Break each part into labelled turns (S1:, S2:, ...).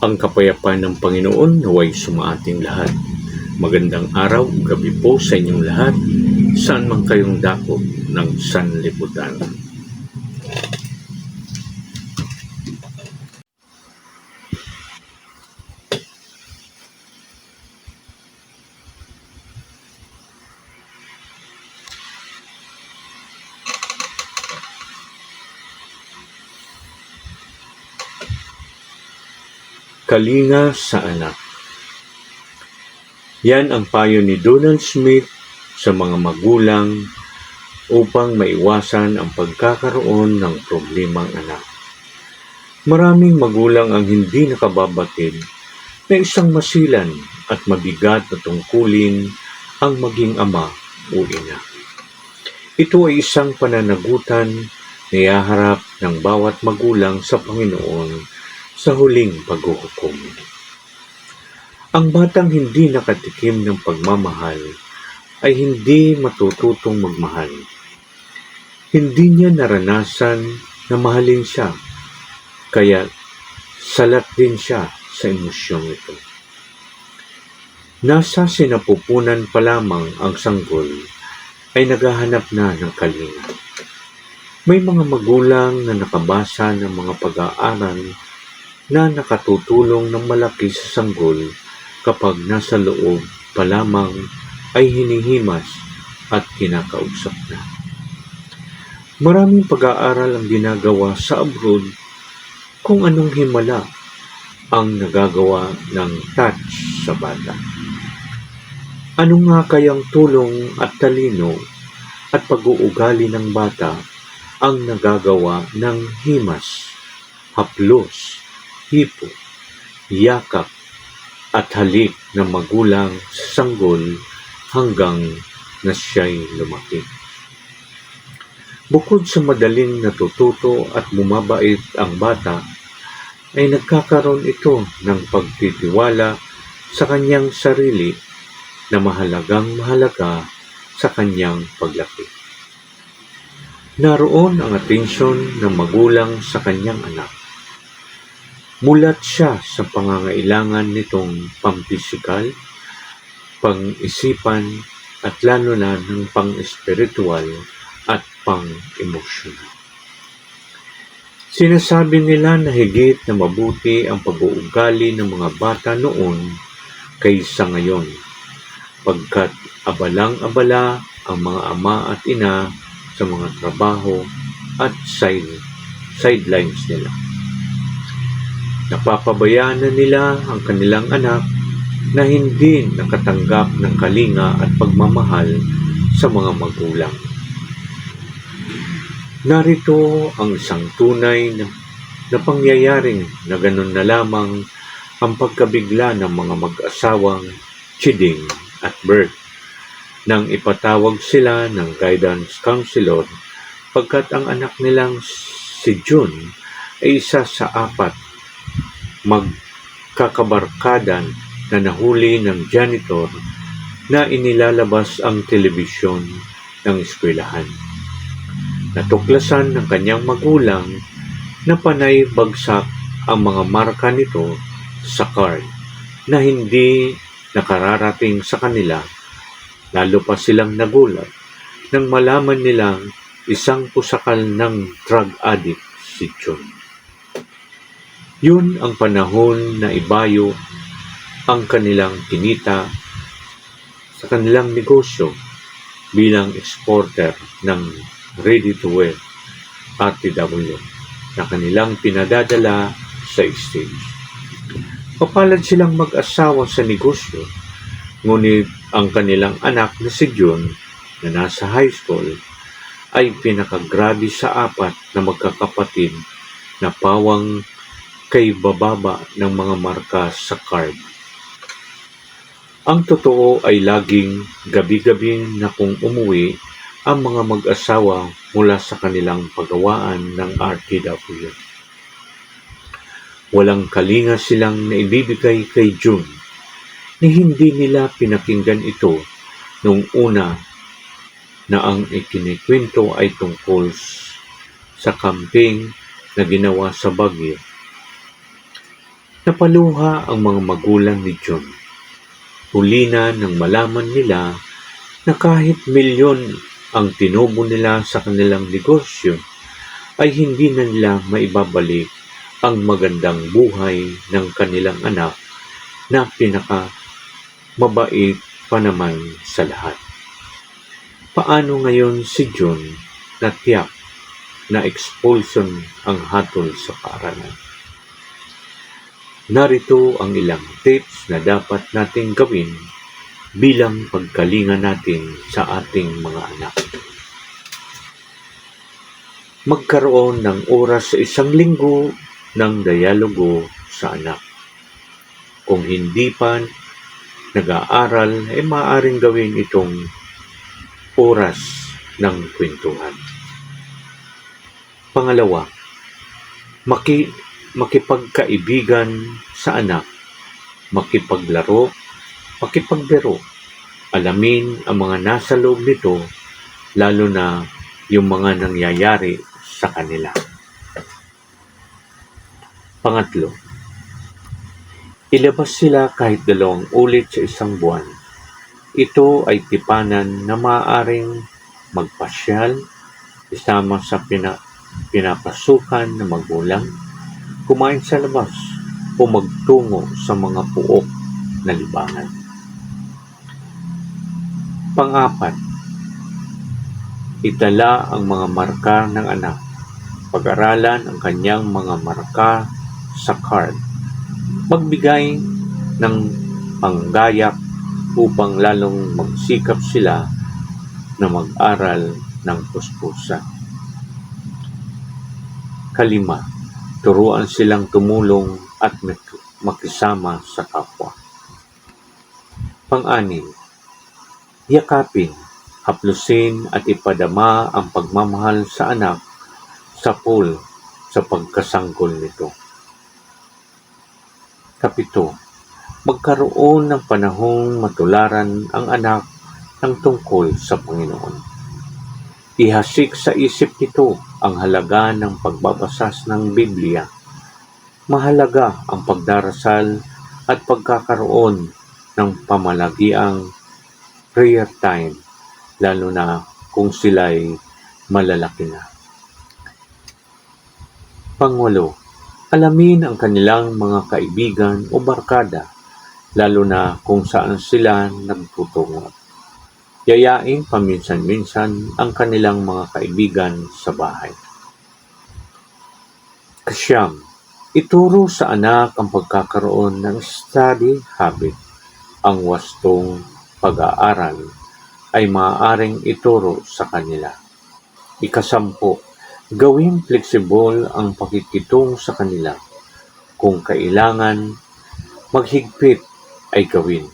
S1: Ang kapayapaan ng Panginoon naway sumaating lahat. Magandang araw, gabi po sa inyong lahat, saan man kayong dako ng sanlibutan. Kalinga sa anak. Yan ang payo ni Donald Smith sa mga magulang upang maiwasan ang pagkakaroon ng problemang anak. Maraming magulang ang hindi nakababatid na isang masilan at mabigat na tungkulin ang maging ama o ina. Ito ay isang pananagutan na ihaharap ng bawat magulang sa Panginoon sa huling paghuhukom. Ang batang hindi nakatikim ng pagmamahal ay hindi matututong magmahal. Hindi niya naranasan na mahalin siya, kaya salat din siya sa emosyong ito. Nasa sinapupunan pa lamang ang sanggol ay naghahanap na ng kalinga. May mga magulang na nakabasa ng mga pag-aaral na nakatutulong ng malaki sa sanggol kapag nasa loob pa lamang ay hinihimas at kinakausap na. Maraming pag-aaral ang ginagawa sa abroad kung anong himala ang nagagawa ng touch sa bata. Ano nga kayang tulong at talino at pag-uugali ng bata ang nagagawa ng himas, haplos, hipo, yakap at halik ng magulang sa sanggol hanggang na siya'y lumaki. Bukod sa madaling natututo at bumabait ang bata, ay nagkakaroon ito ng pagtitiwala sa kanyang sarili na mahalagang mahalaga sa kanyang paglaki. Naroon ang atensyon ng magulang sa kanyang anak. Mulat siya sa pangangailangan nitong pampisikal, pang-isipan at lalo na ng pang-espiritual at pang-emosyonal. Sinasabi nila na higit na mabuti ang pag-uugali ng mga bata noon kaysa ngayon, pagkat abalang-abala ang mga ama at ina sa mga trabaho at sidelines nila. Napapabayaan na nila ang kanilang anak na hindi nakatanggap ng kalinga at pagmamahal sa mga magulang. Narito ang isang tunay na pangyayaring na ganun na lamang ang pagkabigla ng mga mag-asawang Chiding at Bert nang ipatawag sila ng guidance counselor pagkat ang anak nilang si June ay isa sa 4 magkakabarkadan na nahuli ng janitor na inilalabas ang telebisyon ng eskwelahan. Natuklasan ng kanyang magulang na panay bagsak ang mga marka nito sa card na hindi nakararating sa kanila. Lalo pa silang nagulat nang malaman nilang isang pusakal ng drug addict si John. Yun ang panahon na ibayo ang kanilang kinita sa kanilang negosyo bilang exporter ng ready-to-wear RTW na kanilang pinadadala sa exchange. Papalad silang mag-asawa sa negosyo, ngunit ang kanilang anak na si June na nasa high school ay pinakagrabe sa 4 na magkakapatid na pawang kay bababa ng mga marka sa card. Ang totoo ay laging gabi-gabi na kung umuwi ang mga mag-asawa mula sa kanilang pagawaan ng RTW. Walang kalinga silang naibibigay kay June ni hindi nila pinakinggan ito nung una na ang ikinikwento ay tungkol sa camping na ginawa sa Baguio. Napaluha ang mga magulang ni John. Huli na nang malaman nila na kahit milyon ang tinubo nila sa kanilang negosyo, ay hindi na nila maibabalik ang magandang buhay ng kanilang anak na mabait pa naman sa lahat. Paano ngayon si John na tiyak na expulsion ang hatol sa paaralan? Narito ang ilang tips na dapat nating gawin bilang pagkalinga natin sa ating mga anak. Magkaroon ng oras sa isang linggo ng dialogo sa anak. Kung hindi pa nag-aaral, ay maaaring gawin itong oras ng kwentuhan. Pangalawa, makipagkaibigan sa anak, makipaglaro, makipagbiro. Alamin ang mga nasa loob nito, lalo na yung mga nangyayari sa kanila. Pangatlo, ilabas sila kahit 2 ulit sa isang buwan. Ito ay tipanan na maaaring magpasyal, isama sa pinapasukan ng magulang, kumain sa labas, o magtungo sa mga puok na libangan. Pang-4, itala ang mga marka ng anak. Pag-aralan ang kanyang mga marka sa card. Magbigay ng panggayak upang lalong magsikap sila na mag-aral ng puspusa. 5, turuan silang tumulong at makisama sa kapwa. Pang-6, yakapin, haplusin at ipadama ang pagmamahal sa anak sa pagkasanggol nito. 7, magkaroon ng panahong matularan ang anak ng tungkol sa Panginoon. Ihasik sa isip nito ang halaga ng pagbabasa ng Biblia. Mahalaga ang pagdarasal at pagkakaroon ng pamalagiang prayer time, lalo na kung sila'y malalaki na. Pang-8, alamin ang kanilang mga kaibigan o barkada, lalo na kung saan sila nagtutungo. Yayain paminsan-minsan ang kanilang mga kaibigan sa bahay. 9, ituro sa anak ang pagkakaroon ng study habit. Ang wastong pag-aaral ay maaaring ituro sa kanila. 10, gawing flexible ang pakikitungo sa kanila. Kung kailangan maghigpit ay gawin.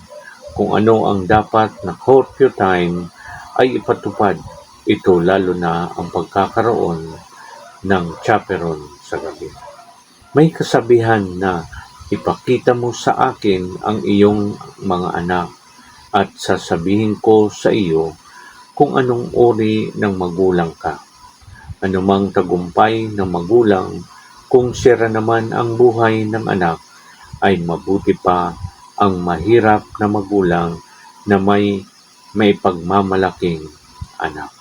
S1: Kung ano ang dapat na curfew time ay ipatupad. Ito lalo na ang pagkakaroon ng chaperon sa gabi. May kasabihan na ipakita mo sa akin ang iyong mga anak at sasabihin ko sa iyo kung anong uri ng magulang ka. Anumang tagumpay ng magulang, kung sira naman ang buhay ng anak, ay mabuti pa ang mahirap na magulang na may pagmamalaking anak.